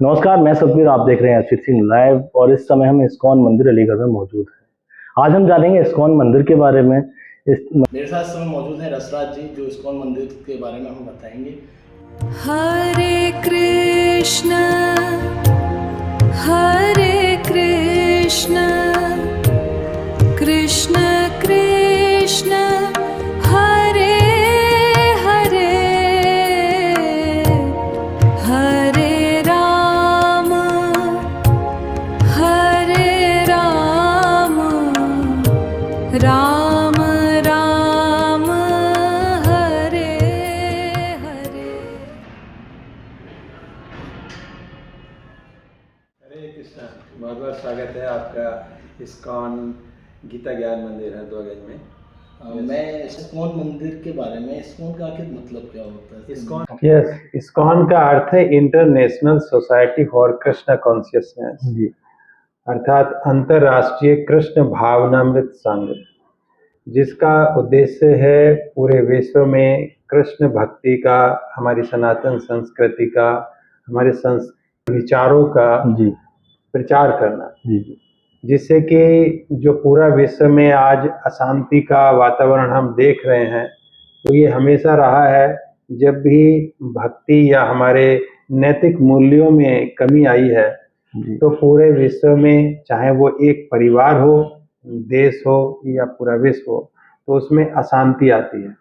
नमस्कार, मैं सतबीर। आप देख रहे हैं अश्वित सिंह लाइव और इस समय हम इस्कॉन मंदिर अलीगढ़ में मौजूद हैं। आज हम जानेंगे इस्कॉन मंदिर के बारे में। मेरे साथ इस समय मौजूद हैं रसराज जी, जो इस्कॉन मंदिर के बारे में हमें बताएंगे। हरे कृष्ण कृष्ण कृष्ण हरे हरे हरे राम राम राम हरे हरे। हरे कृष्णा, बहुत बहुत स्वागत है आपका इस्कॉन गीता ज्ञान मंदिर है ध्वज में। मैं इस्कॉन मंदिर के बारे में, इस्कॉन का आखिर मतलब क्या होता है? इस्कॉन का अर्थ है international society for Krishna consciousness जी, अर्थात अंतरराष्ट्रीय कृष्ण भावनामृत संघ, जिसका उद्देश्य है पूरे विश्व में कृष्ण भक्ति का, हमारी सनातन संस्कृति का, हमारे विचारों का जी प्रचार करना, जी जिससे कि जो पूरा विश्व में आज अशांति का वातावरण हम देख रहे हैं, तो ये हमेशा रहा है। जब भी भक्ति या हमारे नैतिक मूल्यों में कमी आई है, तो पूरे विश्व में, चाहे वो एक परिवार हो, देश हो या पूरा विश्व हो, तो उसमें अशांति आती है।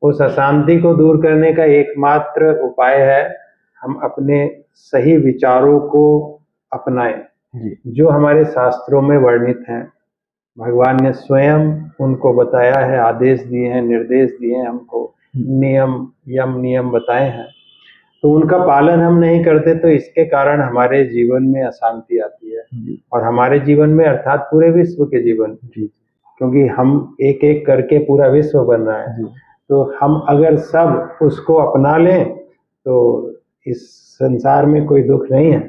उस अशांति को दूर करने का एकमात्र उपाय है हम अपने सही विचारों को अपनाएं, जो हमारे शास्त्रों में वर्णित हैं। भगवान ने स्वयं उनको बताया है, आदेश दिए हैं, निर्देश दिए हैं, हमको नियम बताए हैं। तो उनका पालन हम नहीं करते, तो इसके कारण हमारे जीवन में अशांति आती है, और हमारे जीवन में अर्थात पूरे विश्व के जीवन, क्योंकि हम एक एक करके पूरा विश्व बन रहा है। तो हम अगर सब उसको अपना लें तो इस संसार में कोई दुख नहीं है,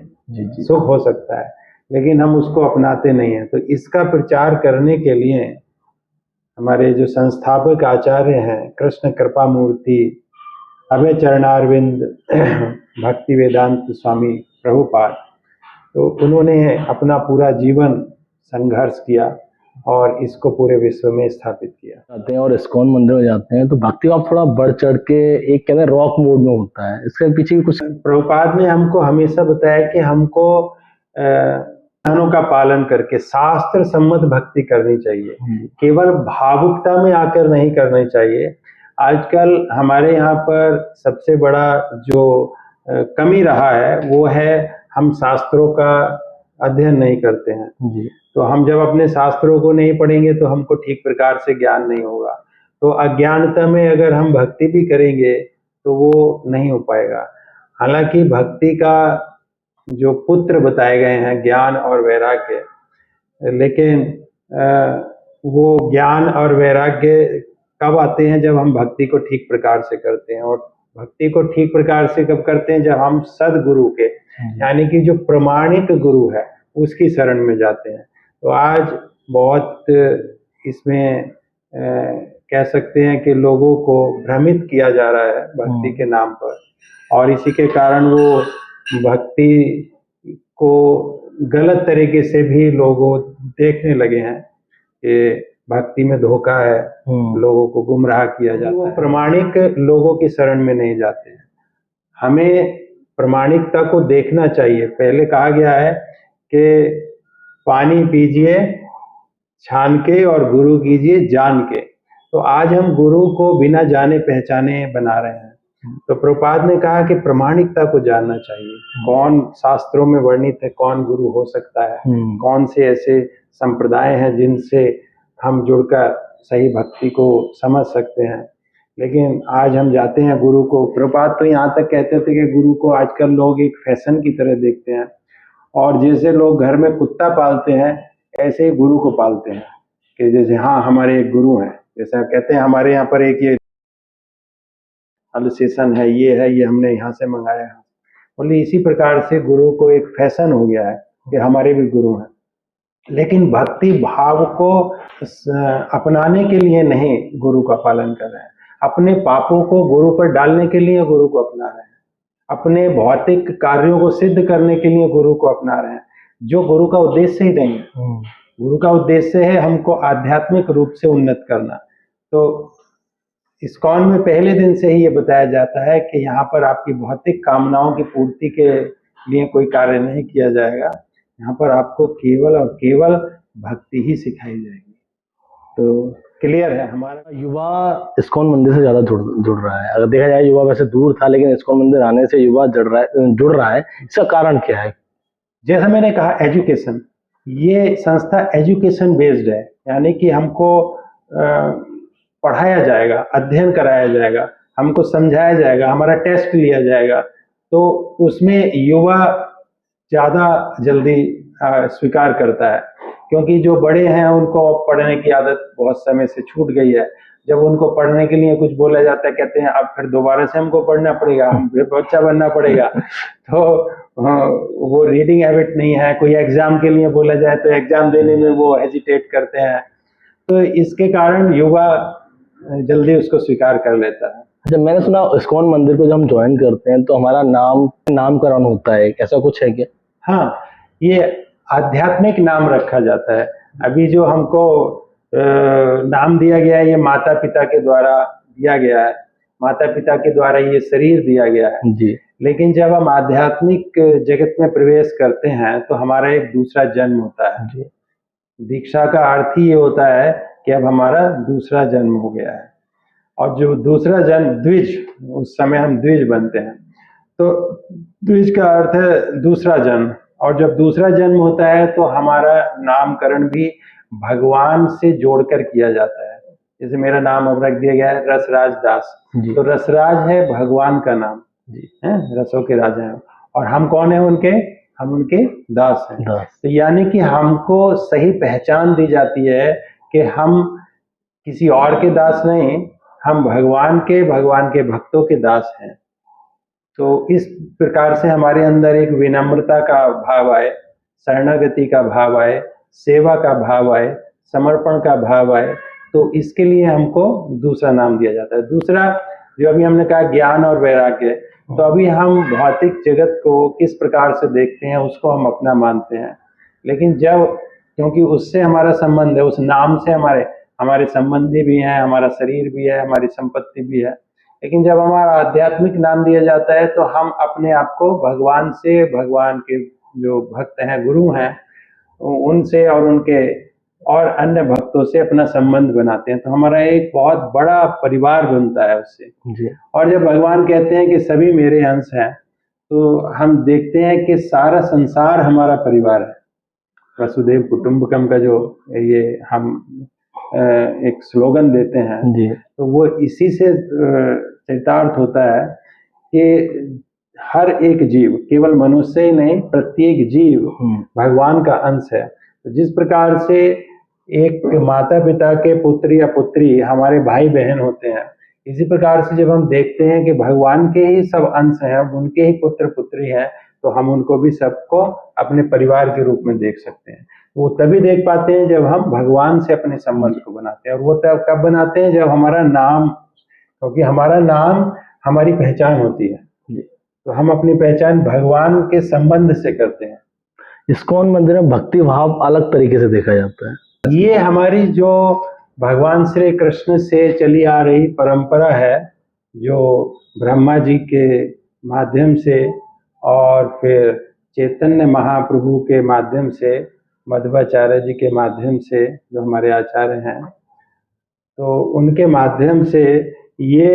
सुख हो सकता है, लेकिन हम उसको अपनाते नहीं हैं। तो इसका प्रचार करने के लिए हमारे जो संस्थापक आचार्य हैं, कृष्ण कृपा मूर्ति अभय चरणारविंद भक्ति वेदांत स्वामी प्रभुपाद, तो उन्होंने अपना पूरा जीवन संघर्ष किया और इसको पूरे विश्व में स्थापित किया। जाते हैं और इस्कॉन मंदिर में जाते हैं तो भक्ति आप थोड़ा बढ़ चढ़ के, एक कहते हैं रॉक मोड में होता है, इसके पीछे भी कुछ? प्रभुपाद ने हमको हमेशा बताया कि हमको विधानों का पालन करके शास्त्र सम्मत भक्ति करनी चाहिए, केवल भावुकता में आकर नहीं करनी चाहिए। आजकल हमारे यहाँ पर सबसे बड़ा जो कमी रहा है वो है हम शास्त्रों का अध्ययन नहीं करते हैं जी। तो हम जब अपने शास्त्रों को नहीं पढ़ेंगे तो हमको ठीक प्रकार से ज्ञान नहीं होगा। तो अज्ञानता में अगर हम भक्ति भी करेंगे तो वो नहीं हो पाएगा। हालांकि भक्ति का जो पुत्र बताए गए हैं ज्ञान और वैराग्य, लेकिन वो ज्ञान और वैराग्य कब आते हैं? जब हम भक्ति को ठीक प्रकार से करते हैं। और भक्ति को ठीक प्रकार से कब करते हैं? जब हम सदगुरु के, यानी कि जो प्रमाणिक गुरु है, उसकी शरण में जाते हैं। तो आज बहुत इसमें कह सकते हैं कि लोगों को भ्रमित किया जा रहा है भक्ति के नाम पर, और इसी के कारण वो भक्ति को गलत तरीके से भी लोगों देखने लगे हैं कि भक्ति में धोखा है, लोगों को गुमराह किया जाता है। वो प्रमाणिक लोगों की शरण में नहीं जाते हैं। हमें प्रामाणिकता को देखना चाहिए। पहले कहा गया है कि पानी पीजिए छान के और गुरु कीजिए जान के। तो आज हम गुरु को बिना जाने पहचाने बना रहे हैं। तो प्रभुपाद ने कहा कि प्रामाणिकता को जानना चाहिए, कौन शास्त्रों में वर्णित है, कौन गुरु हो सकता है, कौन से ऐसे संप्रदाय हैं जिनसे हम जुड़कर सही भक्ति को समझ सकते हैं। लेकिन आज हम जाते हैं गुरु को, प्रभुपाद तो यहाँ तक कहते थे कि गुरु को आजकल लोग एक फैशन की तरह देखते हैं, और जैसे लोग घर में कुत्ता पालते हैं ऐसे ही गुरु को पालते हैं कि जैसे हाँ हमारे एक गुरु हैं। जैसे कहते हैं हमारे यहाँ पर एक ये अलसेशन है, ये है, ये हमने यहाँ से मंगाया है। बोले इसी प्रकार से गुरु को एक फैशन हो गया है कि हमारे भी गुरु हैं। लेकिन भक्ति भाव को अपनाने के लिए नहीं गुरु का पालन कर रहे हैं, अपने पापों को गुरु पर डालने के लिए गुरु को अपना रहे हैं। अपने भौतिक कार्यों को सिद्ध करने के लिए गुरु को अपना रहे हैं, जो गुरु का उद्देश्य ही नहीं है। गुरु का उद्देश्य है हमको आध्यात्मिक रूप से उन्नत करना। तो इस्कॉन में पहले दिन से ही ये बताया जाता है कि यहाँ पर आपकी भौतिक कामनाओं की पूर्ति के लिए कोई कार्य नहीं किया जाएगा, यहाँ पर आपको केवल और केवल भक्ति ही सिखाई जाएगी। तो क्लियर है हमारा युवा इस्कॉन मंदिर से ज्यादा जुड़ रहा है। अगर देखा जाए युवा वैसे दूर था, लेकिन इस्कॉन मंदिर आने से युवा जुड़ रहा है। इसका कारण क्या है? जैसा मैंने कहा, एजुकेशन। ये संस्था एजुकेशन बेस्ड है, यानी कि हमको पढ़ाया जाएगा, अध्ययन कराया जाएगा, हमको समझाया जाएगा, हमारा टेस्ट लिया जाएगा। तो उसमें युवा ज़्यादा जल्दी स्वीकार करता है, क्योंकि जो बड़े हैं उनको पढ़ने की आदत बहुत समय से छूट गई है। जब उनको पढ़ने के लिए कुछ बोला जाता है, कहते हैं अब फिर दोबारा से हमको पढ़ना पड़ेगा, हम फिर बच्चा बनना पड़ेगा। तो वो रीडिंग हैबिट नहीं है। कोई एग्जाम के लिए बोला जाए तो एग्जाम देने में वो हेजिटेट करते हैं। तो इसके कारण युवा जल्दी उसको स्वीकार कर लेता है। अच्छा, मैंने सुना इस्कॉन मंदिर को जब हम ज्वाइन करते हैं तो हमारा नामकरण होता है, ऐसा कुछ है क्या? हाँ, ये आध्यात्मिक नाम रखा जाता है। अभी जो हमको नाम दिया गया है, ये माता पिता के द्वारा दिया गया है, माता पिता के द्वारा ये शरीर दिया गया है जी। लेकिन जब हम आध्यात्मिक जगत में प्रवेश करते हैं तो हमारा एक दूसरा जन्म होता है जी। दीक्षा का अर्थ ही ये होता है कि अब हमारा दूसरा जन्म हो गया है। और जो दूसरा जन्म द्विज, उस समय हम द्विज बनते हैं। तो द्विज का अर्थ है दूसरा जन्म। और जब दूसरा जन्म होता है तो हमारा नामकरण भी भगवान से जोड़कर किया जाता है। जैसे मेरा नाम अब रख दिया गया है रसराज दास, तो रसराज है भगवान का नाम है, रसों के राजा हैं। और हम कौन है उनके? हम उनके दास हैं। तो यानी कि हमको सही पहचान दी जाती है कि हम किसी और के दास नहीं, हम भगवान के भक्तों के दास हैं। तो इस प्रकार से हमारे अंदर एक विनम्रता का भाव आए, शरणागति का भाव आए, सेवा का भाव आए, समर्पण का भाव आए, तो इसके लिए हमको दूसरा नाम दिया जाता है। दूसरा जो अभी हमने कहा ज्ञान और वैराग्य, तो अभी हम भौतिक जगत को किस प्रकार से देखते हैं उसको हम अपना मानते हैं। लेकिन जब, क्योंकि उससे हमारा संबंध है, उस नाम से हमारे संबंधी भी हैं, हमारा शरीर भी है, हमारी संपत्ति भी है। लेकिन जब हमारा आध्यात्मिक नाम दिया जाता है तो हम अपने आप को भगवान से, भगवान के जो भक्त हैं, गुरु हैं, उनसे और उनके और अन्य भक्तों से अपना संबंध बनाते हैं। तो हमारा एक बहुत बड़ा परिवार बनता है उससे जी। और जब भगवान कहते हैं कि सभी मेरे अंश हैं, तो हम देखते हैं कि सारा संसार हमारा परिवार है। वसुदेव कुटुंबकम का जो ये हम एक स्लोगन देते हैं जी। तो वो इसी से चरितार्थ होता है कि हर एक जीव, केवल मनुष्य ही नहीं, प्रत्येक जीव भगवान का अंश है। तो जिस प्रकार से एक माता पिता के पुत्र या पुत्री हमारे भाई बहन होते हैं, इसी प्रकार से जब हम देखते हैं कि भगवान के ही सब अंश हैं, उनके ही पुत्र पुत्री हैं, तो हम उनको भी सबको अपने परिवार के रूप में देख सकते हैं। वो तभी देख पाते हैं जब हम भगवान से अपने संबंध को बनाते हैं। और वो तब कब बनाते हैं? जब हमारा नाम, क्योंकि हमारा नाम हमारी पहचान होती है, तो हम अपनी पहचान भगवान के संबंध से करते हैं। इस्कॉन मंदिर में भक्ति भाव अलग तरीके से देखा जाता है। ये हमारी जो भगवान श्री कृष्ण से चली आ रही परंपरा है, जो ब्रह्मा जी के माध्यम से और फिर चैतन्य महाप्रभु के माध्यम से, मध्वाचार्य जी के माध्यम से, जो हमारे आचार्य हैं, तो उनके माध्यम से ये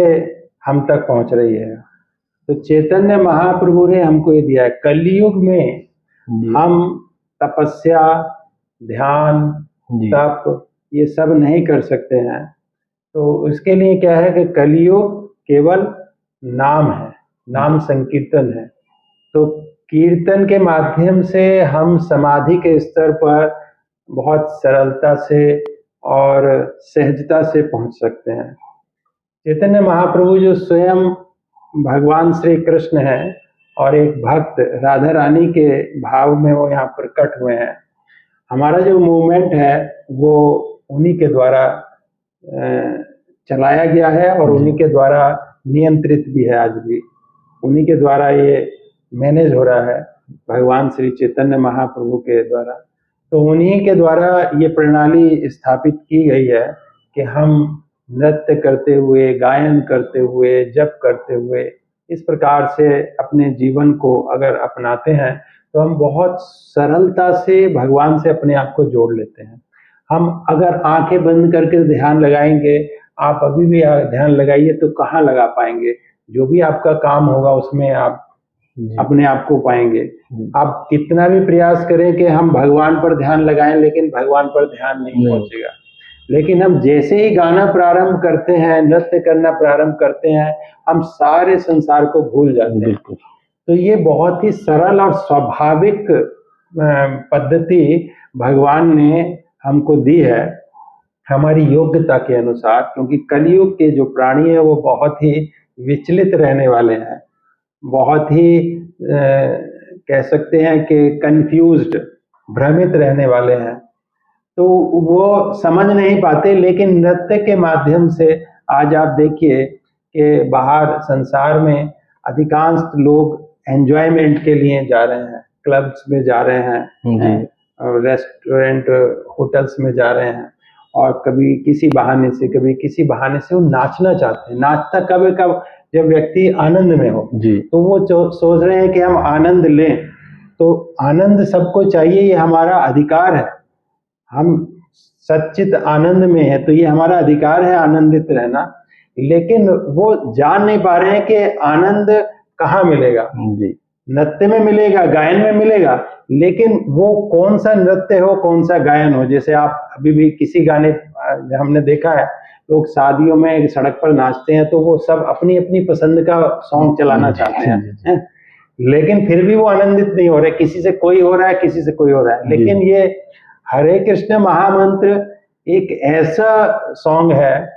हम तक पहुंच रही है। तो चैतन्य महाप्रभु ने हमको ये दिया है। कलयुग में हम तपस्या, ध्यान, तप ये सब नहीं कर सकते हैं। तो इसके लिए क्या है कि कलयुग केवल नाम है, नाम संकीर्तन है। तो कीर्तन के माध्यम से हम समाधि के स्तर पर बहुत सरलता से और सहजता से पहुंच सकते हैं। चैतन्य महाप्रभु जो स्वयं भगवान श्री कृष्ण है और एक भक्त राधा रानी के भाव में वो यहाँ प्रकट हुए हैं। हमारा जो मूवमेंट है वो उन्हीं के द्वारा चलाया गया है और उन्हीं के द्वारा नियंत्रित भी है आज भी। उन्हीं के द्वारा ये मैनेज हो रहा है, भगवान श्री चैतन्य महाप्रभु के द्वारा। तो उन्हीं के द्वारा ये प्रणाली स्थापित की गई है कि हम नृत्य करते हुए, गायन करते हुए, जप करते हुए इस प्रकार से अपने जीवन को अगर अपनाते हैं तो हम बहुत सरलता से भगवान से अपने आप को जोड़ लेते हैं। हम अगर आंखें बंद करके ध्यान लगाएंगे, आप अभी भी ध्यान लगाइए तो कहाँ लगा पाएंगे? जो भी आपका काम होगा उसमें आप अपने आप को पाएंगे। आप कितना भी प्रयास करें कि हम भगवान पर ध्यान लगाएं, लेकिन भगवान पर ध्यान नहीं पहुंचेगा। लेकिन हम जैसे ही गाना प्रारंभ करते हैं, नृत्य करना प्रारंभ करते हैं, हम सारे संसार को भूल जाते हैं। तो ये बहुत ही सरल और स्वाभाविक पद्धति भगवान ने हमको दी है हमारी योग्यता के अनुसार, क्योंकि कलयुग के जो प्राणी है वो बहुत ही विचलित रहने वाले हैं, बहुत ही कह सकते हैं कि कंफ्यूज्ड, भ्रमित रहने वाले हैं। तो वो समझ नहीं पाते, लेकिन नृत्य के माध्यम से आज आप देखिए कि बाहर संसार में अधिकांश लोग एंजॉयमेंट के लिए जा रहे हैं, क्लब्स में जा रहे हैं, रेस्टोरेंट होटल्स में जा रहे हैं, और कभी किसी बहाने से, कभी किसी बहाने से वो नाचना चाहते हैं। नाचता कब जब व्यक्ति आनंद में हो जी, तो वो सोच रहे हैं कि हम आनंद लें। तो आनंद सबको चाहिए, ये हमारा अधिकार है। हम सच्चित आनंद में है तो ये हमारा अधिकार है आनंदित रहना। लेकिन वो जान नहीं पा रहे हैं कि आनंद कहाँ मिलेगा जी। नृत्य में मिलेगा, गायन में मिलेगा, लेकिन वो कौन सा नृत्य हो, कौन सा गायन हो। जैसे आप अभी भी किसी गाने, हमने देखा है लोग शादियों में सड़क पर नाचते हैं तो वो सब अपनी अपनी पसंद का सॉन्ग चलाना चाहते हैं, लेकिन फिर भी वो आनंदित नहीं हो रहे। किसी से कोई हो रहा है, किसी से कोई हो रहा है। लेकिन ये हरे कृष्ण महामंत्र एक ऐसा सॉन्ग है,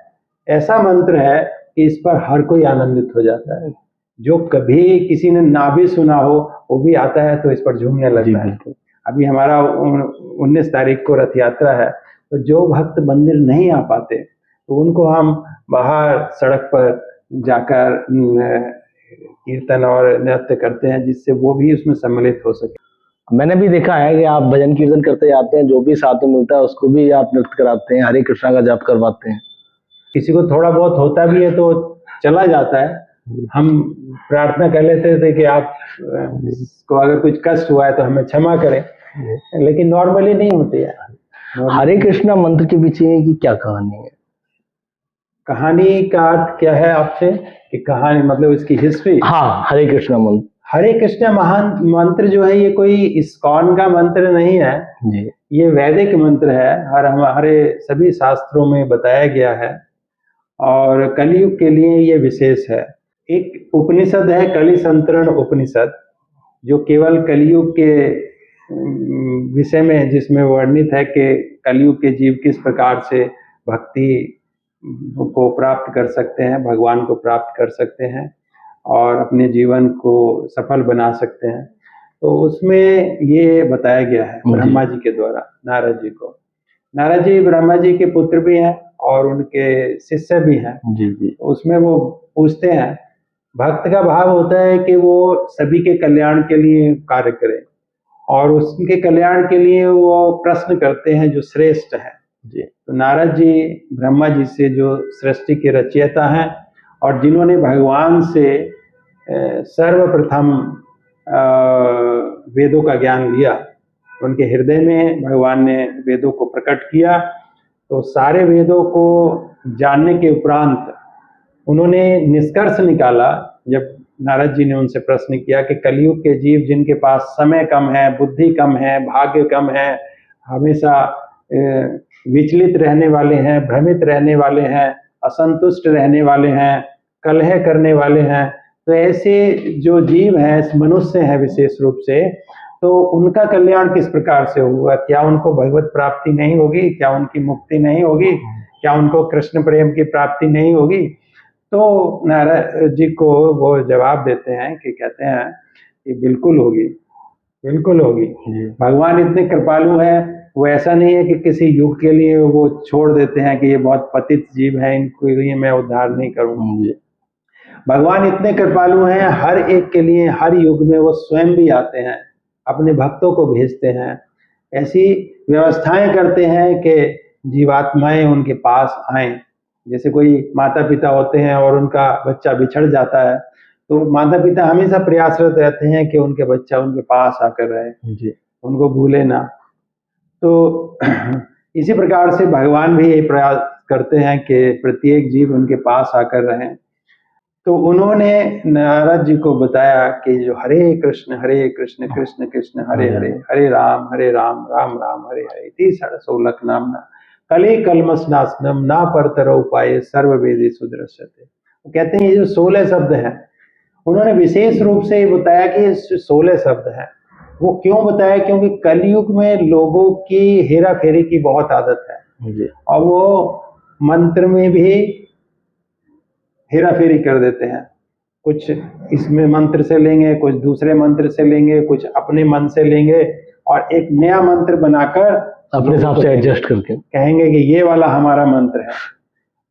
ऐसा मंत्र है कि इस पर हर कोई आनंदित हो जाता है। जो कभी किसी ने ना भी सुना हो वो भी आता है तो इस पर झूमने लगता है। अभी हमारा 19 तारीख को रथ यात्रा है, तो जो भक्त मंदिर नहीं आ पाते तो उनको हम बाहर सड़क पर जाकर कीर्तन और नृत्य करते हैं, जिससे वो भी उसमें सम्मिलित हो सके। मैंने भी देखा है कि आप भजन कीर्तन करते जाते हैं, जो भी साथ में मिलता है उसको भी आप नृत्य कराते हैं, हरे कृष्णा का जाप करवाते हैं। किसी को थोड़ा बहुत होता भी है तो चला जाता है। हम प्रार्थना कर लेते थे कि आप को अगर कुछ कष्ट हुआ है तो हमें क्षमा करें, लेकिन नॉर्मली नहीं होती है। हरे कृष्णा मंत्र के पीछे की क्या कहानी है? कहानी का अर्थ क्या है आपसे कि कहानी मतलब इसकी हिस्ट्री? हाँ, हरे कृष्णा मंत्र। हरे कृष्णा महान मंत्र जो है ये कोई इस्कॉन का मंत्र नहीं है जी। ये वैदिक मंत्र है और हमारे सभी शास्त्रों में बताया गया है, और कलयुग के लिए ये विशेष है। एक उपनिषद है कलिसंतरण उपनिषद, जो केवल कलयुग के विषय में, जिसमें वर्णित है कि कलयुग के जीव किस प्रकार से भक्ति को प्राप्त कर सकते हैं, भगवान को प्राप्त कर सकते हैं और अपने जीवन को सफल बना सकते हैं। तो उसमें ये बताया गया है ब्रह्मा जी के द्वारा नारद जी को। नारद जी ब्रह्मा जी के पुत्र भी हैं और उनके शिष्य भी हैं जी जी। उसमें वो पूछते हैं, भक्त का भाव होता है कि वो सभी के कल्याण के लिए कार्य करे और उसके कल्याण के लिए वो प्रश्न करते हैं जो श्रेष्ठ है जी। तो नारद जी ब्रह्मा जी से, जो सृष्टि के रचयिता हैं और जिन्होंने भगवान से सर्वप्रथम वेदों का ज्ञान लिया, उनके हृदय में भगवान ने वेदों को प्रकट किया। तो सारे वेदों को जानने के उपरांत उन्होंने निष्कर्ष निकाला, जब नारद जी ने उनसे प्रश्न किया कि कलयुग के जीव जिनके पास समय कम है, बुद्धि कम है, भाग्य कम है, हमेशा विचलित रहने वाले हैं, भ्रमित रहने वाले हैं, असंतुष्ट रहने वाले हैं, कलह करने वाले हैं, तो ऐसे जो जीव हैं, मनुष्य हैं विशेष रूप से, तो उनका कल्याण किस प्रकार से होगा? क्या उनको भगवत प्राप्ति नहीं होगी? क्या उनकी मुक्ति नहीं होगी? क्या उनको कृष्ण प्रेम की प्राप्ति नहीं होगी? तो नारद जी को वो जवाब देते हैं कि कहते हैं कि बिल्कुल होगी, बिल्कुल होगी। भगवान इतने कृपालु हैं, वो ऐसा नहीं है कि किसी युग के लिए वो छोड़ देते हैं कि ये बहुत पतित जीव है, इनको लिए मैं उद्धार नहीं करूँगा। भगवान इतने कृपालु हैं, हर एक के लिए हर युग में वो स्वयं भी आते हैं, अपने भक्तों को भेजते हैं, ऐसी व्यवस्थाएं करते हैं कि जीवात्माएं उनके पास आएं। जैसे कोई माता पिता होते हैं और उनका बच्चा बिछड़ जाता है, तो माता पिता हमेशा प्रयासरत रहते हैं कि उनके बच्चा उनके पास आकर रहे, जी उनको भूले ना। तो इसी प्रकार से भगवान भी ये प्रयास करते हैं कि प्रत्येक जीव उनके पास आकर रहें। तो उन्होंने नारद जी को बताया कि जो हरे कृष्ण कृष्ण कृष्ण हरे हरे, हरे राम राम राम हरे हरे, इति षोडश नामना कले कल्मषनाशनम ना परतर उपाय सर्व वेदे सुदृश्यते। वो कहते हैं ये जो 16 शब्द हैं, उन्होंने विशेष रूप से बताया कि ये 16 शब्द हैं। वो क्यों बताया? क्योंकि कलयुग में लोगों की हेरा फेरी की बहुत आदत है जी और वो मंत्र में भी हेरा फेरी कर देते हैं। कुछ इसमें मंत्र से लेंगे, कुछ दूसरे मंत्र से लेंगे, कुछ अपने मन से लेंगे और एक नया मंत्र बनाकर अपने हिसाब से एडजस्ट करके कहेंगे कि ये वाला हमारा मंत्र है।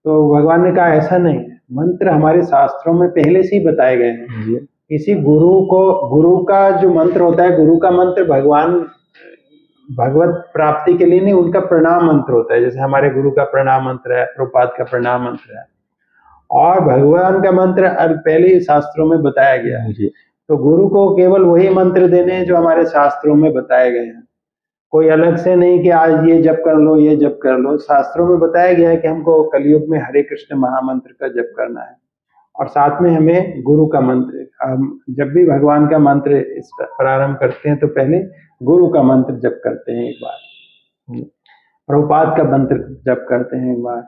तो भगवान ने कहा ऐसा नहीं है, मंत्र हमारे शास्त्रों में पहले से ही बताए गए हैं। जी किसी गुरु का जो मंत्र होता है, गुरु का मंत्र भगवान भगवत प्राप्ति के लिए नहीं, उनका प्रणाम मंत्र होता है। जैसे हमारे गुरु का प्रणाम मंत्र है, प्रभुपाद का प्रणाम मंत्र है, और भगवान का मंत्र पहले ही शास्त्रों में बताया गया है। जी तो गुरु को केवल वही मंत्र देने हैं जो हमारे शास्त्रों में बताए गए हैं, कोई अलग से नहीं कि आज ये जप कर लो, ये जप कर लो। शास्त्रों में बताया गया है कि हमको कलयुग में हरे कृष्ण महामंत्र का जप करना है, और साथ में हमें गुरु का मंत्र, हम जब भी भगवान का मंत्र इस प्रारंभ करते हैं तो पहले गुरु का मंत्र जप करते हैं एक बार, प्रभुपाद का मंत्र जप करते हैं एक बार,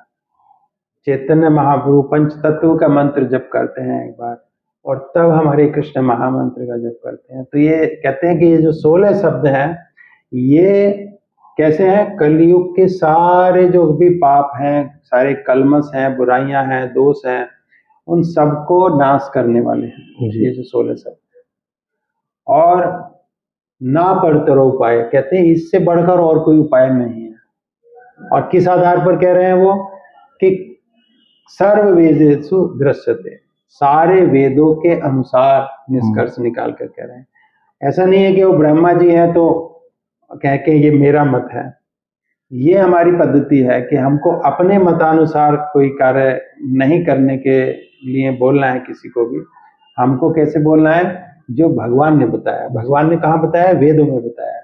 चैतन्य महाप्रभु पंच तत्व का मंत्र जप करते हैं एक बार, और तब हम हरे कृष्ण महामंत्र का जप करते हैं। तो ये कहते हैं कि ये जो 16 शब्द हैं, ये कैसे हैं? कलयुग के सारे जो भी पाप हैं, सारे कलमश हैं, बुराइयां हैं, दोष हैं, उन सबको नाश करने वाले हैं जी। ये जो 16 शब्द। और ना परतर उपाय, कहते हैं इससे बढ़कर और कोई उपाय नहीं है। और किस आधार पर कह रहे हैं वो? कि सर्व वेदेषु दृश्यते, सारे वेदों के अनुसार निष्कर्ष निकाल कर कह रहे हैं। ऐसा नहीं है कि वो ब्रह्मा जी हैं तो कह के ये मेरा मत है। ये हमारी पद्धति है कि हमको अपने मतानुसार कोई कार्य नहीं करने के लिए बोलना है किसी को भी। हमको कैसे बोलना है? जो भगवान ने बताया। भगवान ने कहाँ बताया? वेदों में बताया,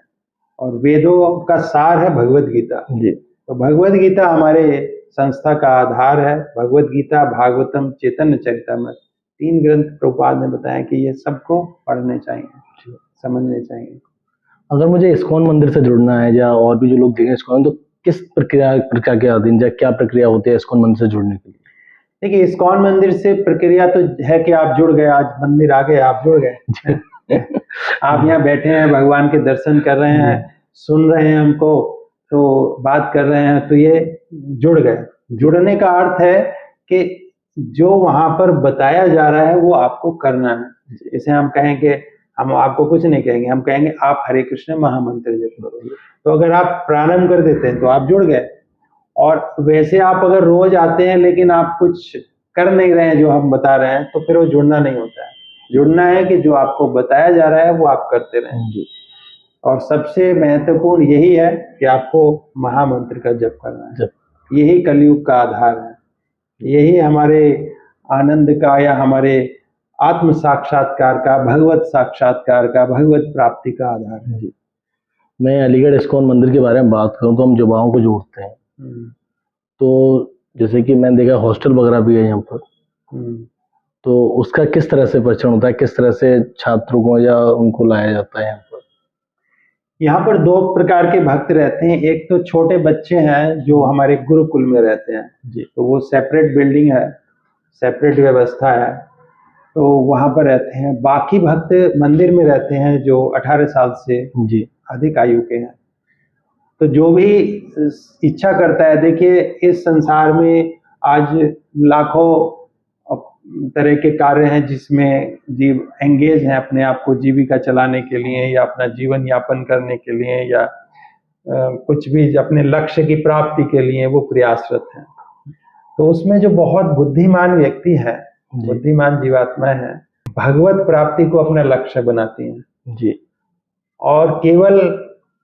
और वेदों का सार है भगवत गीता। जी तो भगवत गीता हमारे संस्था का आधार है। भगवत गीता, भागवतम, चैतन्य चरितामृत, 3 ग्रंथ प्रभुपाद ने बताया कि ये सबको पढ़ने चाहिए, समझने चाहिए। अगर मुझे इस्कॉन मंदिर से जुड़ना है या और भी जो लोग देखें इस्कॉन, तो किस प्रक्रिया के अधीन या क्या प्रक्रिया होती है इस्कॉन मंदिर से जुड़ने के लिए? देखिए, इस्कॉन मंदिर से प्रक्रिया तो है कि आप जुड़ गए, आज मंदिर आ गए, आप जुड़ गए। आप यहाँ बैठे हैं, भगवान के दर्शन कर रहे हैं, सुन रहे हैं हमको, तो बात कर रहे हैं, तो ये जुड़ गए। जुड़ने का अर्थ है कि जो वहां पर बताया जा रहा है वो आपको करना है। जैसे हम कहेंगे, हम आपको कुछ नहीं कहेंगे, हम कहेंगे आप हरे कृष्ण महामंत्र जप करो। तो अगर आप प्रारंभ कर देते हैं तो आप जुड़ गए। और वैसे आप अगर रोज आते हैं लेकिन आप कुछ कर नहीं रहे हैं जो हम बता रहे हैं, तो फिर वो जुड़ना नहीं होता है। जुड़ना है कि जो आपको बताया जा रहा है वो आप करते रहें। और सबसे महत्वपूर्ण यही है कि आपको महामंत्र का जप करना है। यही कलयुग का आधार है, यही हमारे आनंद का या हमारे आत्म साक्षात्कार का, भगवत साक्षात्कार का, भगवत प्राप्ति का आधार है। मैं अलीगढ़ इस्कॉन मंदिर के बारे में बात करूं तो हम युवाओं को जोड़ते हैं। तो जैसे कि मैंने देखा हॉस्टल वगैरह भी है यहाँ पर, तो उसका किस तरह से प्रचलन होता है? किस तरह से छात्रों को या उनको लाया जाता है यहाँ पर? यहाँ पर 2 प्रकार के भक्त रहते हैं। एक तो छोटे बच्चे हैं जो हमारे गुरुकुल में रहते हैं जी, तो वो सेपरेट बिल्डिंग है, सेपरेट व्यवस्था है, तो वहाँ पर रहते हैं। बाकी भक्त मंदिर में रहते हैं जो 18 साल से जी अधिक आयु के हैं। तो जो भी इच्छा करता है, देखिए इस संसार में आज लाखों तरह के कार्य हैं जिसमें जीव एंगेज हैं अपने आप को जीविका चलाने के लिए या अपना जीवन यापन करने के लिए या कुछ भी अपने लक्ष्य की प्राप्ति के लिए वो प्रयासरत हैं। तो उसमें जो बहुत बुद्धिमान व्यक्ति है जी बुद्धिमान जीवात्माएं हैं, भगवत प्राप्ति को अपना लक्ष्य बनाती हैं जी और केवल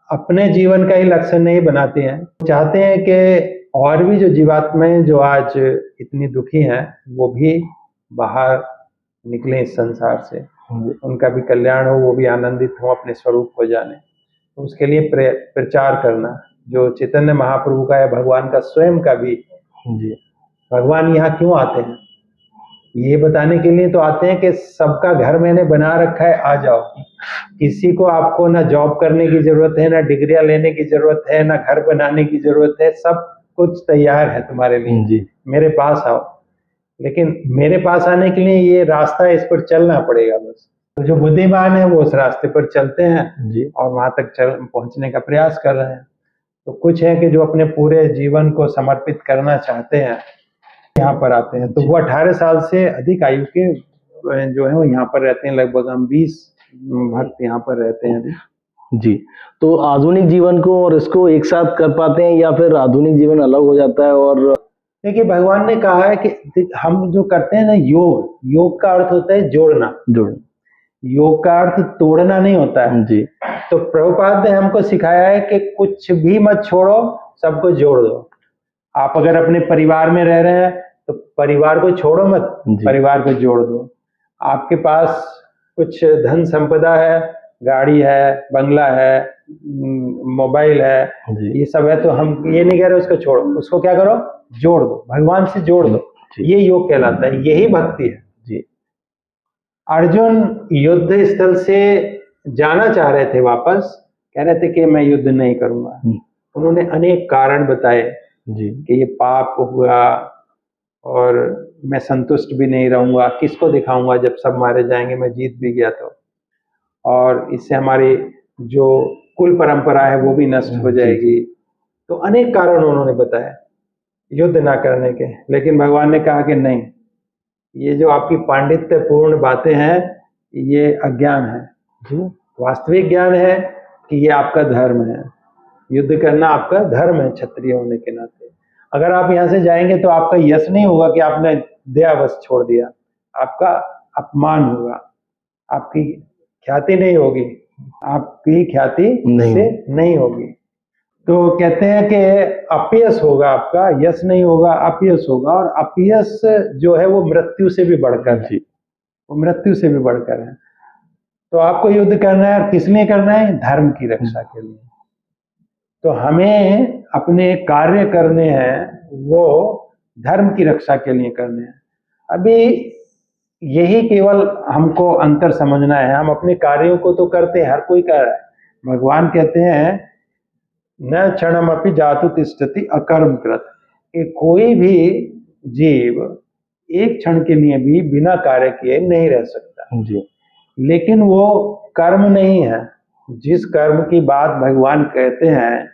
अपने जीवन का ही लक्ष्य नहीं बनाती हैं, चाहते हैं कि और भी जो जीवात्माएं जो आज इतनी दुखी हैं वो भी बाहर निकलें इस संसार से, जी उनका भी कल्याण हो, वो भी आनंदित हो, अपने स्वरूप को जाने। तो उसके लिए प्रचार करना जो चैतन्य महाप्रभु का या भगवान का स्वयं का भी, जी भगवान यहाँ क्यों आते हैं ये बताने के लिए तो आते हैं कि सबका घर मैंने बना रखा है, आ जाओ। किसी को आपको ना जॉब करने की जरूरत है, ना डिग्रियां लेने की जरूरत है, ना घर बनाने की जरूरत है, सब कुछ तैयार है तुम्हारे लिए, जी मेरे पास आओ। लेकिन मेरे पास आने के लिए ये रास्ता है, इस पर चलना पड़ेगा बस। तो जो बुद्धिमान है वो उस रास्ते पर चलते हैं जी और वहां तक पहुंचने का प्रयास कर रहे हैं। तो कुछ है कि जो अपने पूरे जीवन को समर्पित करना चाहते हैं यहाँ पर आते हैं। तो वो 18 साल से अधिक आयु के जो है वो यहाँ पर रहते हैं, लगभग हम 20 भक्त यहाँ पर रहते हैं। जी। तो आधुनिक जीवन को और इसको एक साथ कर पाते हैं या फिर आधुनिक जीवन अलग हो जाता है? और देखिए भगवान ने कहा है कि हम जो करते हैं ना, योग का अर्थ होता है जोड़ना, योग का अर्थ तोड़ना नहीं होता है। जी तो प्रभुपाद ने हमको सिखाया है कि कुछ भी मत छोड़ो, सबको जोड़ दो। आप अगर अपने परिवार में रह रहे हैं तो परिवार को छोड़ो मत, जी। परिवार को जोड़ दो। आपके पास कुछ धन संपदा है, गाड़ी है, बंगला है, मोबाइल है, जी ये सब है, तो हम ये नहीं कह रहे उसको छोड़ो, उसको क्या करो, जोड़ दो, भगवान से जोड़ दो। जी। ये योग कहलाता है, यही भक्ति है। जी अर्जुन युद्ध स्थल से जाना चाह रहे थे वापस, कह रहे थे कि मैं युद्ध नहीं करूंगा। उन्होंने अनेक कारण बताए जी कि ये पाप हुआ और मैं संतुष्ट भी नहीं रहूंगा, किसको दिखाऊंगा जब सब मारे जाएंगे, मैं जीत भी गया तो, और इससे हमारी जो कुल परंपरा है वो भी नष्ट हो जाएगी। तो अनेक कारण उन्होंने बताए युद्ध ना करने के। लेकिन भगवान ने कहा कि नहीं, ये जो आपकी पांडित्यपूर्ण बातें हैं ये अज्ञान है। वास्तविक ज्ञान है कि ये आपका धर्म है, युद्ध करना आपका धर्म है क्षत्रिय होने के नाते। अगर आप यहाँ से जाएंगे तो आपका यश नहीं होगा कि आपने दयावश छोड़ दिया, आपका अपमान होगा, आपकी ख्याति नहीं होगी, आपकी ख्याति से नहीं होगी। तो कहते हैं कि अपयश होगा, आपका यश नहीं होगा, अपयश होगा। और अपयश जो है वो मृत्यु से भी बढ़कर है, वो मृत्यु से भी बढ़कर है। तो आपको युद्ध करना है, किस लिए करना है? धर्म की रक्षा के लिए। तो हमें अपने कार्य करने हैं वो धर्म की रक्षा के लिए करने हैं। अभी यही केवल हमको अंतर समझना है। हम अपने कार्यों को तो करते हैं, हर कोई कर रहा है। भगवान कहते हैं न क्षणमपि जातु तिष्ठति अकर्म कृत, कि कोई भी जीव एक क्षण के लिए भी बिना कार्य किए नहीं रह सकता। जी लेकिन वो कर्म नहीं है। जिस कर्म की बात भगवान कहते हैं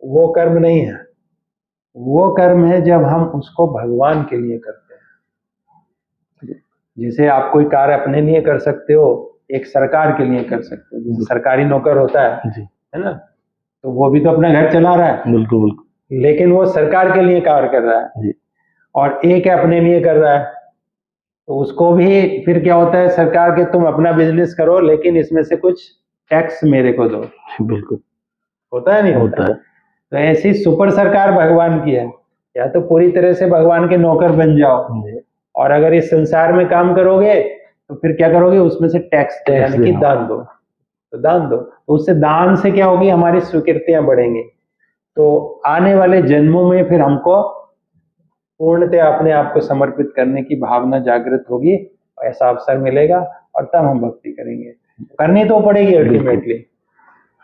वो कर्म नहीं है, वो कर्म है जब हम उसको भगवान के लिए करते हैं। जैसे आप कोई कार्य अपने लिए कर सकते हो, एक सरकार के लिए कर सकते हो। जैसे सरकारी नौकर होता है ना, तो वो भी तो अपना घर चला रहा है, बिल्कुल बिल्कुल, लेकिन वो सरकार के लिए कार्य कर रहा है। और एक है अपने लिए कर रहा है, तो उसको भी फिर क्या होता है, सरकार के तुम अपना बिजनेस करो लेकिन इसमें से कुछ टैक्स मेरे को दो। बिल्कुल होता है नहीं होता है। तो ऐसी सुपर सरकार भगवान की है। या तो पूरी तरह से भगवान के नौकर बन जाओ, और अगर इस संसार में काम करोगे तो फिर क्या करोगे, उसमें से टैक्स यानी कि दान दो। तो दान दो, तो उससे दान से क्या होगी, हमारी स्वीकृतियां बढ़ेंगी। तो आने वाले जन्मों में फिर हमको पूर्णतः अपने आप को समर्पित करने की भावना जागृत होगी, ऐसा अवसर मिलेगा और तब हम भक्ति करेंगे। करनी तो पड़ेगी अल्टीमेटली।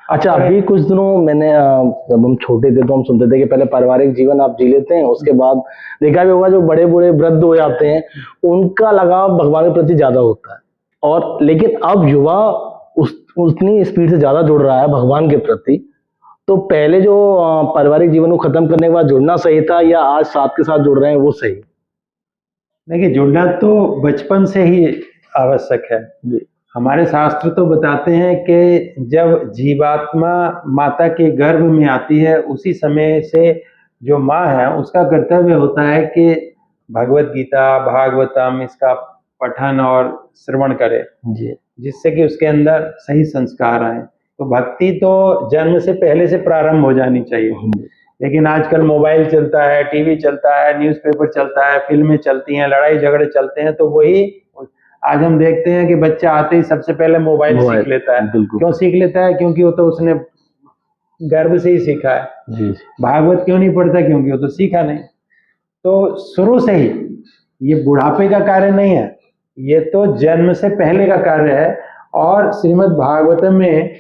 अच्छा, अभी कुछ दिनों मैंने जब हम छोटे थे तो हम सुनते थे कि पहले पारिवारिक जीवन आप जी लेते हैं, उसके बाद देखा भी होगा जो बड़े बूढ़े वृद्ध हो जाते हैं उनका लगाव भगवान के प्रति ज्यादा होता है। और लेकिन अब युवा उतनी स्पीड से ज्यादा जुड़ रहा है भगवान के प्रति। तो पहले जो पारिवारिक जीवन को खत्म करने के बाद जुड़ना सही था, या आज साथ के साथ जुड़ रहे हैं वो सही? देखिए, जुड़ना तो बचपन से ही आवश्यक है। हमारे शास्त्र तो बताते हैं कि जब जीवात्मा माता के गर्भ में आती है उसी समय से जो माँ है उसका कर्तव्य होता है कि भगवत गीता, भागवतम इसका पठन और श्रवण करे, जी जिससे कि उसके अंदर सही संस्कार आए। तो भक्ति तो जन्म से पहले से प्रारंभ हो जानी चाहिए। लेकिन आजकल मोबाइल चलता है, टीवी चलता है, न्यूज़पेपर चलता है, फिल्में चलती हैं, लड़ाई झगड़े चलते हैं, तो वही आज हम देखते हैं कि बच्चा आते ही सबसे पहले मोबाइल सीख लेता है। बिल्कुल। क्यों सीख लेता है? क्योंकि वो तो उसने गर्भ से ही सीखा है। जी भागवत क्यों नहीं पढ़ता? क्योंकि वो तो सीखा नहीं। तो शुरू से ही ये बुढ़ापे का कार्य नहीं है, ये तो जन्म से पहले का कार्य है। और श्रीमद् भागवतम में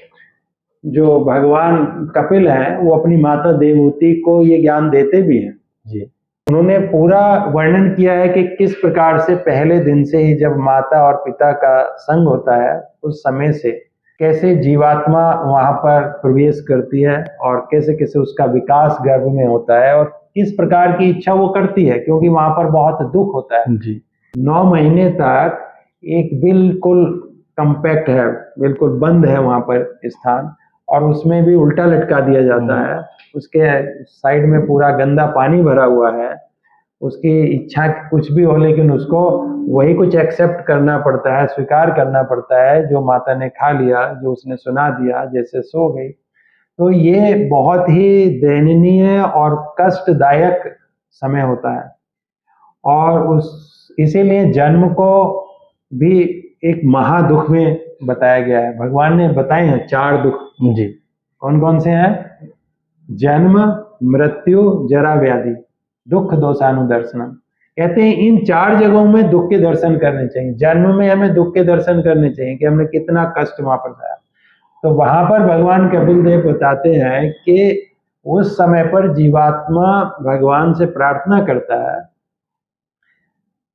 जो भगवान कपिल हैं वो अपनी माता देवहूति को ये ज्ञान देते भी हैं। जी उन्होंने पूरा वर्णन किया है कि किस प्रकार से पहले दिन से ही जब माता और पिता का संग होता है उस समय से कैसे जीवात्मा वहां पर प्रवेश करती है और कैसे कैसे उसका विकास गर्भ में होता है और किस प्रकार की इच्छा वो करती है, क्योंकि वहां पर बहुत दुख होता है। जी 9 महीने तक एक बिल्कुल कम्पैक्ट है, बिल्कुल बंद है वहां पर स्थान, और उसमें भी उल्टा लटका दिया जाता है। उसके साइड में पूरा गंदा पानी भरा हुआ है। उसकी इच्छा कुछ भी हो, लेकिन उसको वही कुछ एक्सेप्ट करना पड़ता है, स्वीकार करना पड़ता है जो माता ने खा लिया, जो उसने सुना दिया, जैसे सो गई। तो ये बहुत ही दयनीय और कष्टदायक समय होता है। और इसीलिए जन्म को भी एक महादुख में बताया गया है। भगवान ने बताए हैं 4 दुख। जी कौन कौन से हैं? जन्म, मृत्यु, जरा, व्याधि, दुख दोषानुदर्शनम। कहते हैं इन 4 जगहों में दुख के दर्शन करने चाहिए। जन्म में हमें दुख के दर्शन करने चाहिए कि हमने कितना कष्ट वहां पर पाया। तो वहां पर भगवान कपिल देव बताते हैं कि उस समय पर जीवात्मा भगवान से प्रार्थना करता है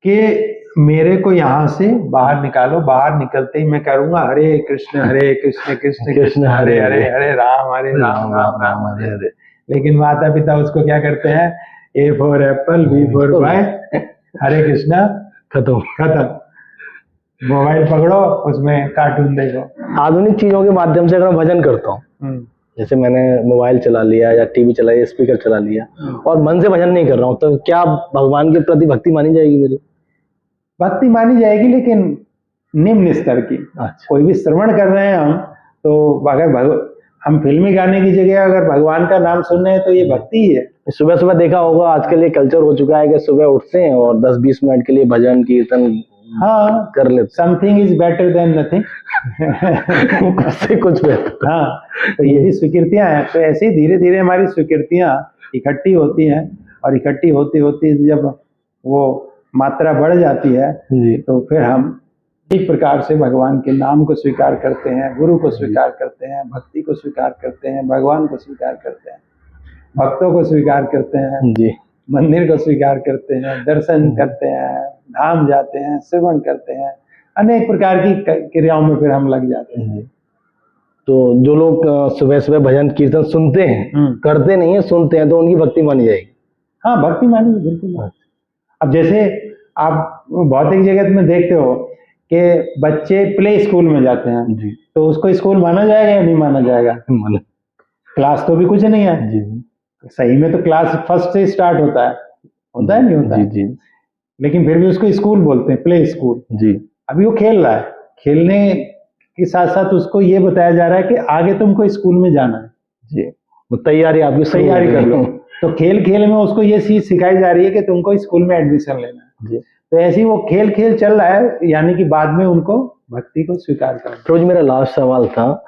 कि मेरे को यहाँ से बाहर निकालो। बाहर निकलते ही मैं करूंगा हरे कृष्ण कृष्ण कृष्ण हरे हरे, हरे राम राम राम हरे हरे। लेकिन माता पिता उसको क्या करते हैं? A for apple, B for boy, Hare Krishna, खत्म। मोबाइल पकड़ो, उसमें कार्टून देखो। आधुनिक चीजों के माध्यम से अगर मैं भजन करता हूँ, जैसे मैंने मोबाइल चला लिया या टीवी चला लिया, स्पीकर चला लिया और मन से भजन नहीं कर रहा हूँ, तो क्या भगवान के प्रति भक्ति मानी जाएगी मेरी? भक्ति मानी जाएगी, लेकिन निम्न स्तर की। अच्छा। कोई भी श्रवण कर रहे हैं हम, तो अगर हम फिल्मी गाने की जगह अगर भगवान का नाम सुन रहे हैं तो ये भक्ति ही है। सुबह सुबह देखा होगा आजकल ये कल्चर हो चुका है कि सुबह उठते हैं और 10-20 मिनट के लिए भजन कीर्तन हाँ कर लेते। Something is better than nothing. उससे कुछ बेहतर। हाँ, तो ये भी स्वीकृतियां हैं। तो ऐसे ही धीरे धीरे हमारी स्वीकृतियां इकट्ठी होती हैं, और इकट्ठी होती होती जब वो मात्रा बढ़ जाती है जी। तो फिर हम एक प्रकार से भगवान के नाम को स्वीकार करते हैं, गुरु को स्वीकार करते हैं, भक्ति को स्वीकार करते हैं, भगवान को स्वीकार करते हैं, भक्तों को स्वीकार करते हैं जी, मंदिर को स्वीकार करते हैं, दर्शन करते हैं, धाम जाते हैं, श्रवण करते हैं, अनेक प्रकार की क्रियाओं में फिर हम लग जाते हैं। तो जो लोग सुबह सुबह भजन कीर्तन सुनते हैं, करते नहीं है, सुनते हैं, तो उनकी भक्ति मानी जाएगी? हाँ, भक्ति मानी बिल्कुल। अब जैसे आप भौतिक जगत में देखते हो कि बच्चे प्ले स्कूल में जाते हैं जी, तो उसको स्कूल माना जाएगा या नहीं माना जाएगा? क्लास तो भी कुछ नहीं है जी। सही में, तो क्लास फर्स्ट से स्टार्ट होता है नहीं होता जी, है? जी। लेकिन फिर भी उसको स्कूल बोलते हैं, प्ले स्कूल। जी। अभी वो खेल रहा है, खेलने के साथ साथ उसको ये बताया जा रहा है कि आगे तुमको स्कूल में जाना है। जी, वो तैयारी आपकी तैयारी कर लो। तो खेल खेल में उसको ये चीज सिखाई जा रही है कि तुमको स्कूल में एडमिशन लेना है। जी। तो ऐसे ही वो खेल खेल चल रहा है, यानी कि बाद में उनको भक्ति को स्वीकार करना। तो मेरा लास्ट सवाल था,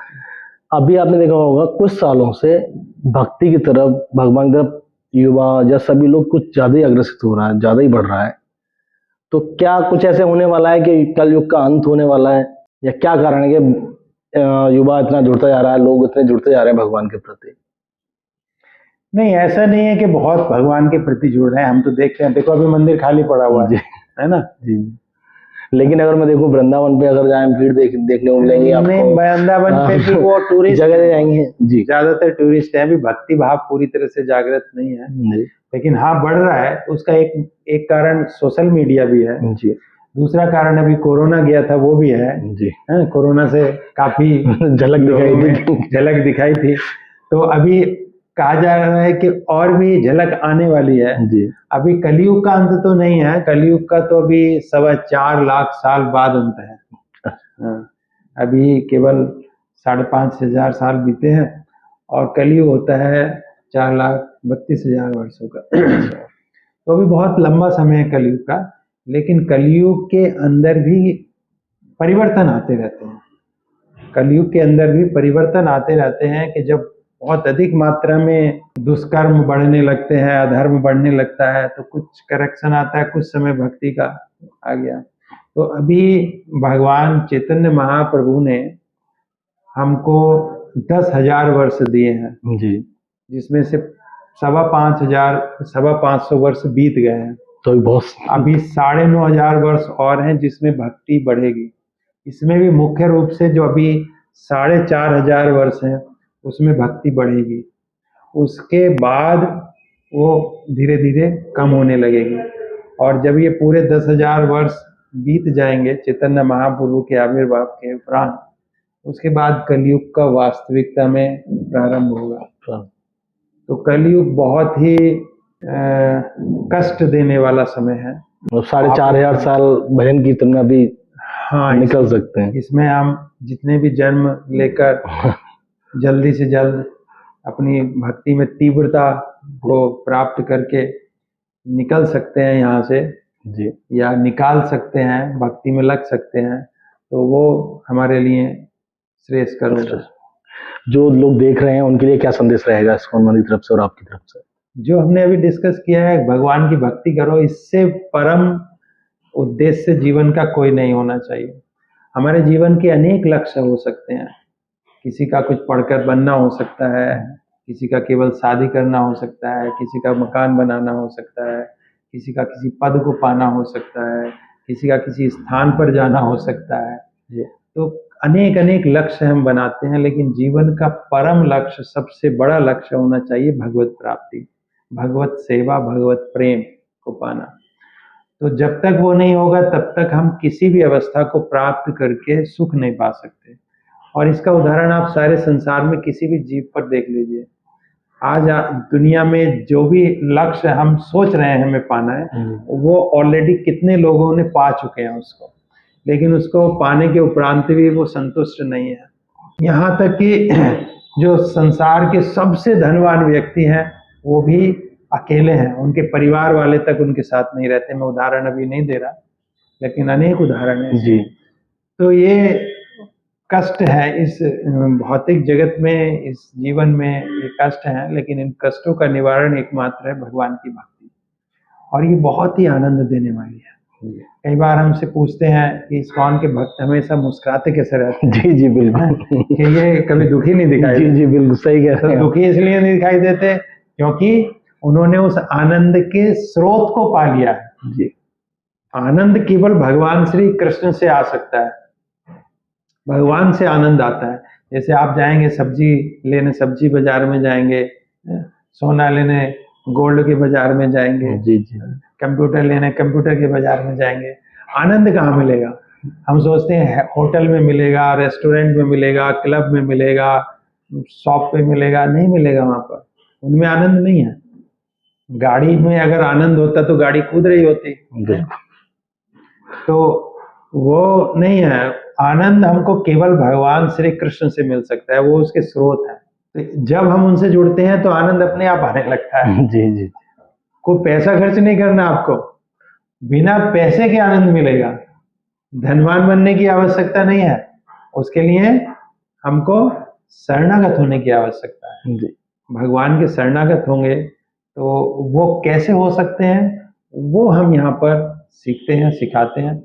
अभी आपने देखा होगा कुछ सालों से भक्ति की तरफ, भगवान की तरफ युवा या सभी लोग कुछ ज्यादा ही अग्रसित हो रहा है, ज्यादा ही बढ़ रहा है। तो क्या कुछ ऐसे होने वाला है कि कल युग का अंत होने वाला है, या क्या कारण है कि युवा इतना जुड़ता जा रहा है, लोग इतने जुड़ते जा रहे हैं भगवान के प्रति? नहीं, ऐसा नहीं है कि बहुत भगवान के प्रति जुड़ रहे हैं। हम तो देखते हैं, देखो अभी मंदिर खाली पड़ा हुआ है ना? जी। लेकिन अगर मैं देखूं वृंदावन पे अगर जाएं, भीड़ देखने को मिलेंगी आपको। वृंदावन पे भी वो टूरिस्ट जगह जाएंगे जी, ज्यादातर टूरिस्ट हैं। अभी भक्ति भाव पूरी तरह से जागृत नहीं है, लेकिन हाँ बढ़ रहा है। उसका एक कारण सोशल मीडिया भी है जी। दूसरा कारण अभी कोरोना गया था, वो भी है जी। कोरोना से काफी झलक दिखाई थी। तो अभी कहा जा रहा है कि और भी झलक आने वाली है। जी अभी कलयुग का अंत तो नहीं है, कलयुग का तो अभी 4.25 लाख साल बाद अंत है। हाँ, अभी केवल 5,500 साल बीते हैं और कलयुग होता है 4,32,000 वर्षों का। तो अभी बहुत लंबा समय है कलयुग का, लेकिन कलयुग के अंदर भी परिवर्तन आते रहते हैं। कलयुग के अंदर भी परिवर्तन आते रहते हैं कि जब बहुत अधिक मात्रा में दुष्कर्म बढ़ने लगते हैं, अधर्म बढ़ने लगता है, तो कुछ करेक्शन आता है, कुछ समय भक्ति का आ गया। तो अभी भगवान चैतन्य महाप्रभु ने हमको 10,000 वर्ष दिए हैं, जी। जिसमें से 5,500 वर्ष बीत गए हैं। तो बहुत अभी 9,500 वर्ष और हैं जिसमें भक्ति बढ़ेगी। इसमें भी मुख्य रूप से जो अभी 4,500 वर्ष हैं उसमें भक्ति बढ़ेगी, उसके बाद वो धीरे धीरे कम होने लगेगी। और जब ये पूरे 10,000 वर्ष बीत जाएंगे चैतन्य महाप्रभु के आविर्भाव के उपरांत, उसके बाद कलयुग का वास्तविकता में प्रारंभ होगा। तो कलयुग बहुत ही कष्ट देने वाला समय है। 4,500 साल भजन कीर्तन में अभी हाँ निकल सकते हैं। इसमें हम जितने भी जन्म लेकर जल्दी से जल्द अपनी भक्ति में तीव्रता को प्राप्त करके निकल सकते हैं यहाँ से जी या निकाल सकते हैं, भक्ति में लग सकते हैं, तो वो हमारे लिए श्रेयस्कर होगा। जो लोग देख रहे हैं उनके लिए क्या संदेश रहेगा इस्कॉन मंदिर की तरफ से और आपकी तरफ से? जो हमने अभी डिस्कस किया है, भगवान की भक्ति करो, इससे परम उद्देश्य जीवन का कोई नहीं होना चाहिए। हमारे जीवन के अनेक लक्ष्य हो सकते हैं, किसी का कुछ पढ़कर बनना हो सकता है, किसी का केवल शादी करना हो सकता है, किसी का मकान बनाना हो सकता है, किसी का किसी पद को पाना हो सकता है, किसी का किसी स्थान पर जाना हो सकता है। तो अनेक अनेक लक्ष्य हम बनाते हैं, लेकिन जीवन का परम लक्ष्य, सबसे बड़ा लक्ष्य होना चाहिए भगवत प्राप्ति, भगवत सेवा, भगवत प्रेम को पाना। तो जब तक वो नहीं होगा तब तक हम किसी भी अवस्था को प्राप्त करके सुख नहीं पा सकते। और इसका उदाहरण आप सारे संसार में किसी भी जीव पर देख लीजिए। आज दुनिया में जो भी लक्ष्य हम सोच रहे हैं हमें पाना है, वो ऑलरेडी कितने लोगों ने पा चुके हैं उसको, लेकिन उसको पाने के उपरांत भी वो संतुष्ट नहीं है। यहाँ तक कि जो संसार के सबसे धनवान व्यक्ति हैं वो भी अकेले हैं, उनके परिवार वाले तक उनके साथ नहीं रहते। मैं उदाहरण अभी नहीं दे रहा, लेकिन अनेक उदाहरण हैं जी। तो ये कष्ट है इस भौतिक जगत में, इस जीवन में ये कष्ट है, लेकिन इन कष्टों का निवारण एकमात्र है भगवान की भक्ति, और ये बहुत ही आनंद देने वाली है। कई बार हमसे पूछते हैं कि इस्कॉन के भक्त हमेशा मुस्कुराते कैसे रहते हैं? जी जी बिल्कुल कि ये कभी दुखी नहीं दिखाई जी जी बिल्कुल सही कह रहे हैं। दुखी इसलिए नहीं दिखाई देते क्योंकि उन्होंने उस आनंद के स्रोत को पा लिया है। जी आनंद केवल भगवान श्री कृष्ण से आ सकता है, भगवान से आनंद आता है। जैसे आप जाएंगे सब्जी लेने, सब्जी बाजार में जाएंगे, सोना लेने गोल्ड के बाजार में जाएंगे, जी जी कंप्यूटर लेने कंप्यूटर के बाजार में जाएंगे, आनंद कहाँ मिलेगा? हम सोचते हैं होटल में मिलेगा, रेस्टोरेंट में मिलेगा, क्लब में मिलेगा, शॉप पे मिलेगा, नहीं मिलेगा। वहां पर उनमें आनंद नहीं है। गाड़ी में अगर आनंद होता तो गाड़ी कूद रही होती, तो वो नहीं है। आनंद हमको केवल भगवान श्री कृष्ण से मिल सकता है, वो उसके स्रोत है। तो जब हम उनसे जुड़ते हैं तो आनंद अपने आप आने लगता है। जी जी कोई पैसा खर्च नहीं करना आपको, बिना पैसे के आनंद मिलेगा। धनवान बनने की आवश्यकता नहीं है, उसके लिए हमको शरणागत होने की आवश्यकता है। जी भगवान के शरणागत होंगे तो वो कैसे हो सकते हैं, वो हम यहाँ पर सीखते हैं, सिखाते हैं,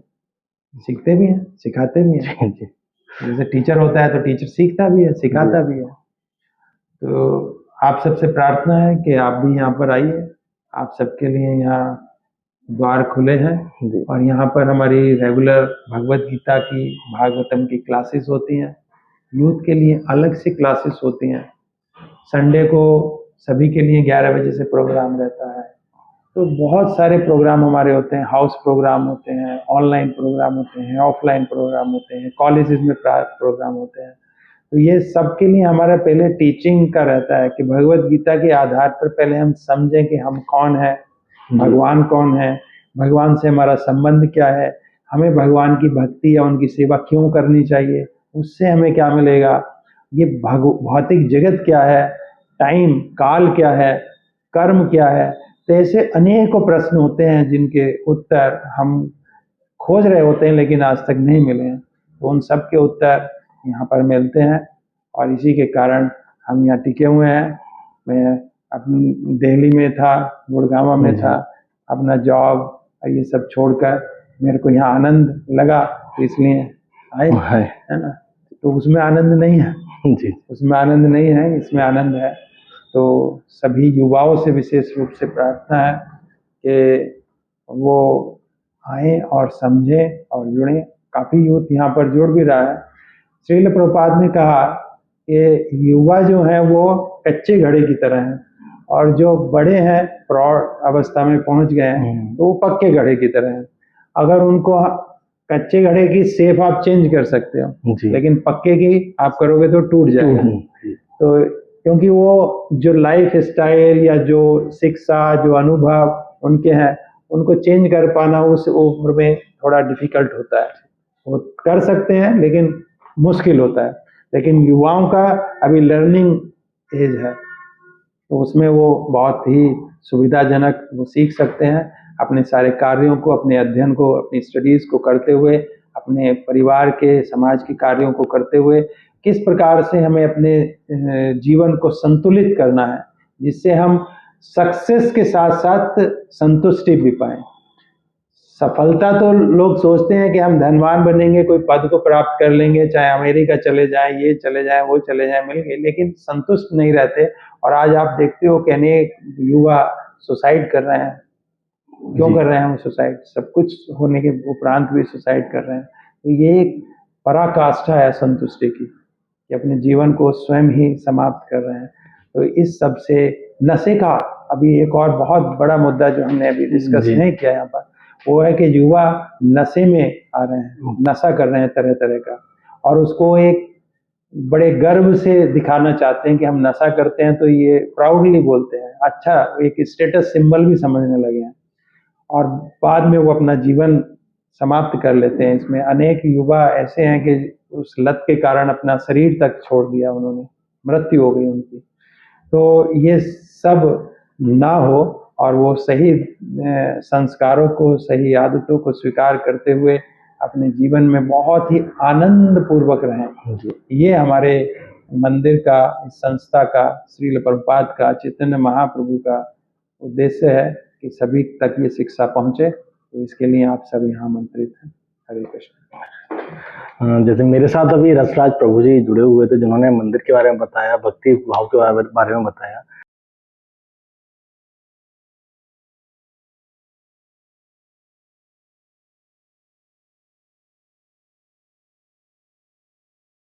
सीखते भी हैं, सिखाते भी हैं। जी जैसे टीचर होता है तो टीचर सीखता भी है, सिखाता भी है। तो आप सबसे प्रार्थना है कि आप भी यहाँ पर आइए, आप सबके लिए यहाँ द्वार खुले हैं। जी और यहाँ पर हमारी रेगुलर भगवत गीता की, भागवतम की क्लासेस होती हैं। यूथ के लिए अलग से क्लासेस होती हैं। संडे को सभी के लिए 11 बजे से प्रोग्राम रहता है। तो बहुत सारे प्रोग्राम हमारे होते हैं, हाउस प्रोग्राम होते हैं, ऑनलाइन प्रोग्राम होते हैं, ऑफलाइन प्रोग्राम होते हैं, कॉलेजेस में प्रोग्राम होते हैं। तो ये सबके लिए हमारा पहले टीचिंग का रहता है कि भगवत गीता के आधार पर पहले हम समझें कि हम कौन है, भगवान कौन है, भगवान से हमारा संबंध क्या है, हमें भगवान की भक्ति या उनकी सेवा क्यों करनी चाहिए, उससे हमें क्या मिलेगा, ये भौतिक जगत क्या है, टाइम काल क्या है, कर्म क्या है। तो ऐसे अनेकों प्रश्न होते हैं जिनके उत्तर हम खोज रहे होते हैं लेकिन आज तक नहीं मिले हैं। तो उन सब के उत्तर यहाँ पर मिलते हैं और इसी के कारण हम यहाँ टिके हुए हैं। मैं अपनी दिल्ली में था, गुड़गांव में था, अपना जॉब ये सब छोड़कर मेरे को यहाँ आनंद लगा तो इसलिए आए, है ना। तो उसमें आनंद नहीं है जी, उसमें आनंद नहीं है, इसमें आनंद है। तो सभी युवाओं से विशेष रूप से प्रार्थना है कि वो आए और समझें और जुड़ें। काफ़ी यूथ यहाँ पर जुड़ भी रहा है। श्रील प्रभुपाद ने कहा कि युवा जो हैं वो कच्चे घड़े की तरह हैं और जो बड़े हैं प्रौढ़ अवस्था में पहुंच गए हैं तो वो पक्के घड़े की तरह हैं। अगर उनको कच्चे घड़े की शेप आप चेंज कर सकते हो लेकिन पक्के की आप करोगे तो टूट जाएगा। तो क्योंकि वो जो लाइफ स्टाइल या जो शिक्षा जो अनुभव उनके हैं उनको चेंज कर पाना उस उम्र में थोड़ा डिफिकल्ट होता है। वो कर सकते हैं लेकिन मुश्किल होता है। लेकिन युवाओं का अभी लर्निंग एज है तो उसमें वो बहुत ही सुविधाजनक वो सीख सकते हैं अपने सारे कार्यों को, अपने अध्ययन को, अपनी स्टडीज़ को करते हुए, अपने परिवार के समाज के कार्यों को करते हुए किस प्रकार से हमें अपने जीवन को संतुलित करना है जिससे हम सक्सेस के साथ साथ संतुष्टि भी पाएं। सफलता तो लोग सोचते हैं कि हम धनवान बनेंगे, कोई पद को प्राप्त कर लेंगे, चाहे अमेरिका चले जाएं, ये चले जाएं, वो चले जाएं, मिल गए, लेकिन संतुष्ट नहीं रहते। और आज आप देखते हो कि अनेक युवा सुसाइड कर रहे हैं। क्यों कर रहे हैं हम सुसाइड? सब कुछ होने के उपरांत भी सुसाइड कर रहे हैं। तो ये एक पराकाष्ठा है संतुष्टि की कि अपने जीवन को स्वयं ही समाप्त कर रहे हैं। तो इस सब से नशे का अभी एक और बहुत बड़ा मुद्दा जो हमने अभी डिस्कस नहीं किया यहाँ पर वो है कि युवा नशे में आ रहे हैं, नशा कर रहे हैं तरह तरह का और उसको एक बड़े गर्व से दिखाना चाहते हैं कि हम नशा करते हैं। तो ये प्राउडली बोलते हैं, अच्छा एक स्टेटस सिंबल भी समझने लगे हैं और बाद में वो अपना जीवन समाप्त कर लेते हैं। इसमें अनेक युवा ऐसे हैं कि उस लत के कारण अपना शरीर तक छोड़ दिया, उन्होंने मृत्यु हो गई उनकी। तो ये सब ना हो और वो सही संस्कारों को, सही आदतों को स्वीकार करते हुए अपने जीवन में बहुत ही आनंद पूर्वक रहें। ये हमारे मंदिर का, इस संस्था का, श्रील प्रभुपाद का, चैतन्य महाप्रभु का उद्देश्य है कि सभी तक ये शिक्षा पहुँचे। तो इसके लिए आप सभी आमंत्रित हैं। हरे कृष्ण। जैसे मेरे साथ अभी रसराज प्रभु जी जुड़े हुए थे जिन्होंने मंदिर के बारे में बताया, भक्ति भाव के बारे में बताया।